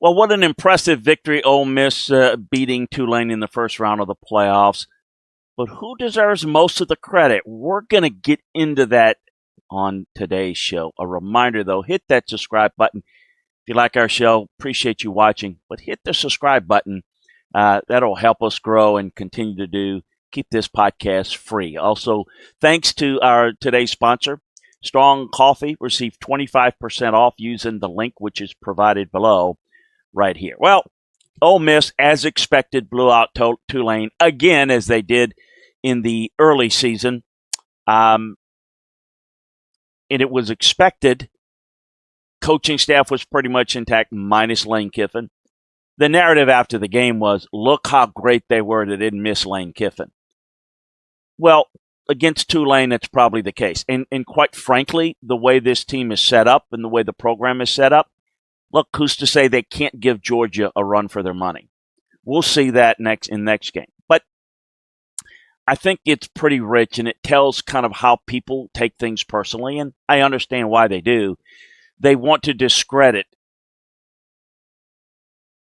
Well, what an impressive victory, Ole Miss beating Tulane in the first round of the playoffs. But who deserves most of the credit? We're going to get into that on today's show. A reminder, though, hit that subscribe button. If you like our show, appreciate you watching, but hit the subscribe button. That'll help us grow and continue to keep this podcast free. Also, thanks to our today's sponsor, Strong Coffee. Receive 25% off using the link which is provided below right here. Well, Ole Miss, as expected, blew out Tulane again, as they did in the early season. And it was expected. Coaching staff was pretty much intact, minus Lane Kiffin. The narrative after the game was, look how great they were. They didn't miss Lane Kiffin. Well, against Tulane, that's probably the case. And quite frankly, the way this team is set up and the way the program is set up, look, who's to say they can't give Georgia a run for their money? We'll see that next game. But I think it's pretty rich, and it tells kind of how people take things personally, and I understand why they do. They want to discredit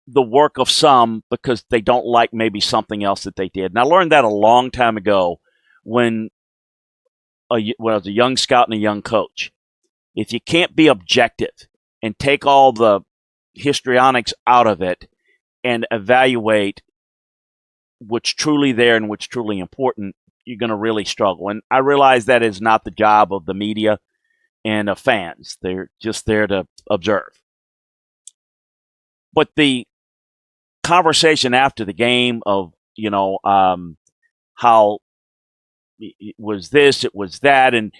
the work of some because they don't like maybe something else that they did. And I learned that a long time ago when I was a young scout and a young coach. If you can't be objective and take all the histrionics out of it and evaluate what's truly there and what's truly important, you're going to really struggle. And I realize that is not the job of the media and of fans. They're just there to observe. But the conversation after the game of, how it was this, it was that, and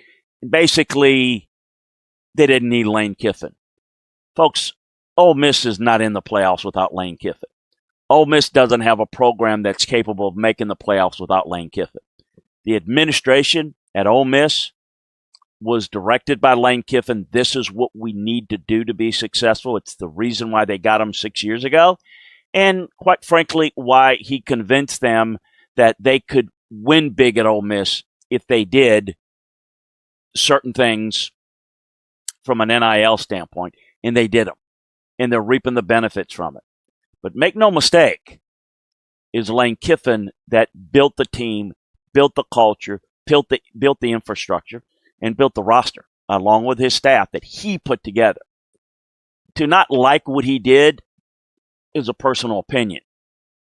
basically they didn't need Lane Kiffin. Folks, Ole Miss is not in the playoffs without Lane Kiffin. Ole Miss doesn't have a program that's capable of making the playoffs without Lane Kiffin. The administration at Ole Miss was directed by Lane Kiffin. This is what we need to do to be successful. It's the reason why they got him 6 years ago. And quite frankly, why he convinced them that they could win big at Ole Miss if they did certain things from an NIL standpoint. And they did them. And they're reaping the benefits from it. But make no mistake, is Lane Kiffin that built the team, built the culture, built the infrastructure, and built the roster, along with his staff that he put together. To not like what he did is a personal opinion.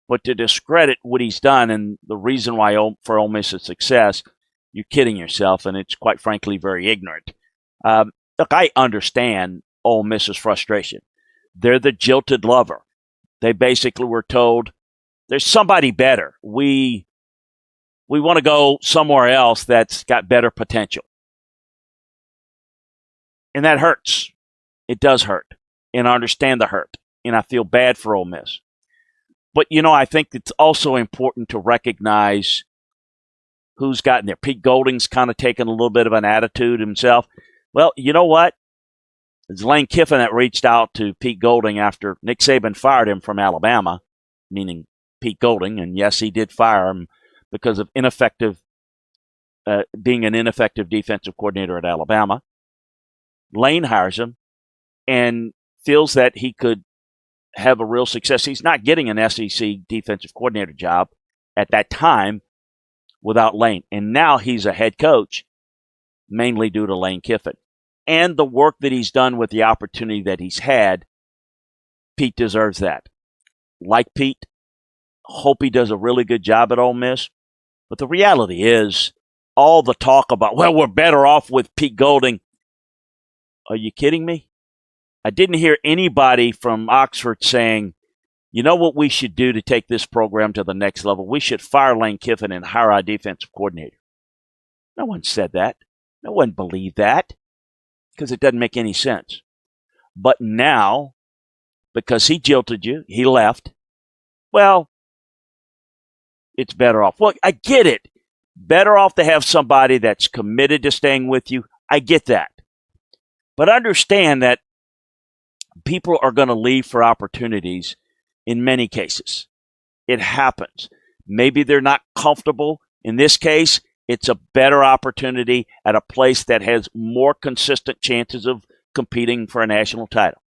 But to discredit what he's done and the reason why for Ole Miss's success, you're kidding yourself, and it's quite frankly very ignorant. Look, I understand Ole Miss's frustration. They're the jilted lover. They basically were told, there's somebody better. We want to go somewhere else that's got better potential. And that hurts. It does hurt. And I understand the hurt. And I feel bad for Ole Miss. But, I think it's also important to recognize who's gotten there. Pete Golding's kind of taken a little bit of an attitude himself. Well, you know what? It's Lane Kiffin that reached out to Pete Golding after Nick Saban fired him from Alabama, meaning Pete Golding. And yes, he did fire him because of being an ineffective defensive coordinator at Alabama. Lane hires him and feels that he could have a real success. He's not getting an SEC defensive coordinator job at that time without Lane. And now he's a head coach, mainly due to Lane Kiffin. And the work that he's done with the opportunity that he's had, Pete deserves that. Like Pete, hope he does a really good job at Ole Miss. But the reality is, all the talk about, well, we're better off with Pete Golding. Are you kidding me? I didn't hear anybody from Oxford saying, you know what we should do to take this program to the next level? We should fire Lane Kiffin and hire our defensive coordinator. No one said that. No one believed that because it doesn't make any sense. But now, because he jilted you, he left, well, it's better off. Well, I get it. Better off to have somebody that's committed to staying with you. I get that. But understand that people are going to leave for opportunities in many cases. It happens. Maybe they're not comfortable. In this case, it's a better opportunity at a place that has more consistent chances of competing for a national title.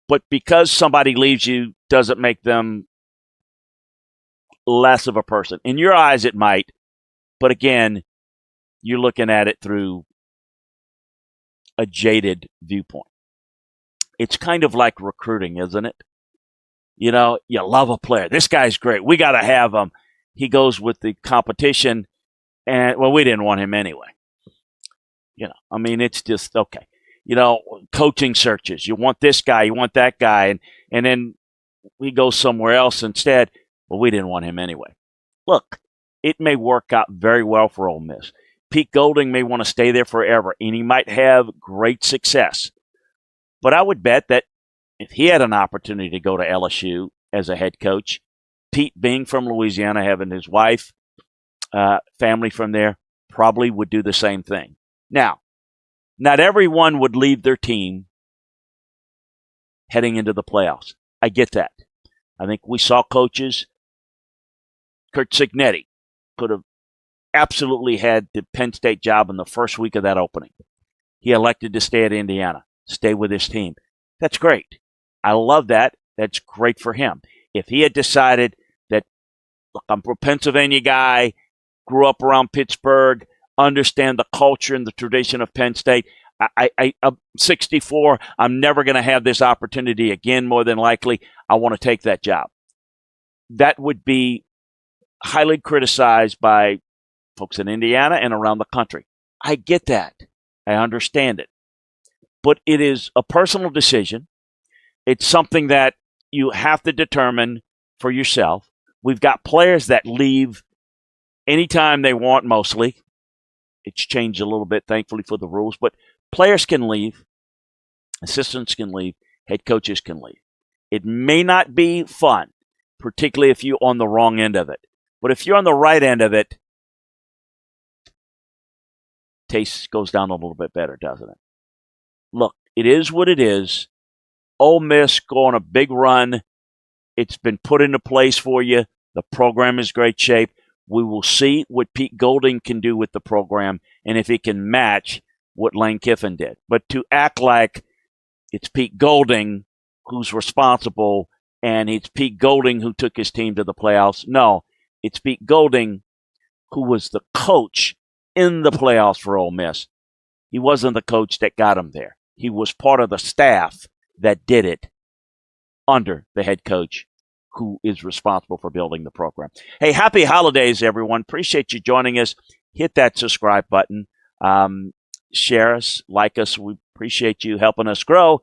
But because somebody leaves you doesn't make them less of a person. In your eyes, it might. But again, you're looking at it through a jaded viewpoint. It's kind of like recruiting, isn't it? You know, you love a player. This guy's great. We got to have him. He goes with the competition, and, well, we didn't want him anyway. You know, I mean, it's just, okay. You know, coaching searches. You want this guy, you want that guy, and then he goes somewhere else instead. Well, we didn't want him anyway. Look, it may work out very well for Ole Miss. Pete Golding may want to stay there forever, and he might have great success. But I would bet that if he had an opportunity to go to LSU as a head coach, Pete being from Louisiana, having his wife, family from there, probably would do the same thing. Now, not everyone would leave their team heading into the playoffs. I get that. I think we saw coaches, Kurt Cignetti could have absolutely had the Penn State job in the first week of that opening. He elected to stay at Indiana, stay with his team. That's great. I love that. That's great for him. If he had decided that, look, I'm a Pennsylvania guy, grew up around Pittsburgh, understand the culture and the tradition of Penn State, I'm 64. I'm never going to have this opportunity again, more than likely. I want to take that job. That would be highly criticized by folks in Indiana and around the country. I get that. I understand it. But it is a personal decision. It's something that you have to determine for yourself. We've got players that leave anytime they want, mostly. It's changed a little bit, thankfully, for the rules. But players can leave. Assistants can leave. Head coaches can leave. It may not be fun, particularly if you're on the wrong end of it. But if you're on the right end of it, taste goes down a little bit better, doesn't it? Look, it is what it is. Ole Miss go on a big run. It's been put into place for you. The program is great shape. We will see what Pete Golding can do with the program and if he can match what Lane Kiffin did. But to act like it's Pete Golding who's responsible and it's Pete Golding who took his team to the playoffs, no, it's Pete Golding who was the coach in the playoffs for Ole Miss. He wasn't the coach that got him there. He was part of the staff that did it under the head coach who is responsible for building the program. Hey, happy holidays, everyone. Appreciate you joining us. Hit that subscribe button. Share us, like us. We appreciate you helping us grow.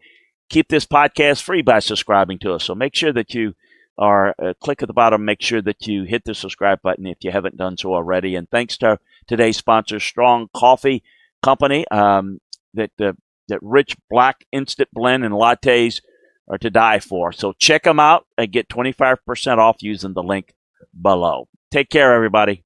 Keep this podcast free by subscribing to us. So make sure that you are, click at the bottom, make sure that you hit the subscribe button if you haven't done so already. And thanks to today's sponsor, Strong Coffee Company, that rich black instant blend and lattes are to die for. So check them out and get 25% off using the link below. Take care, everybody.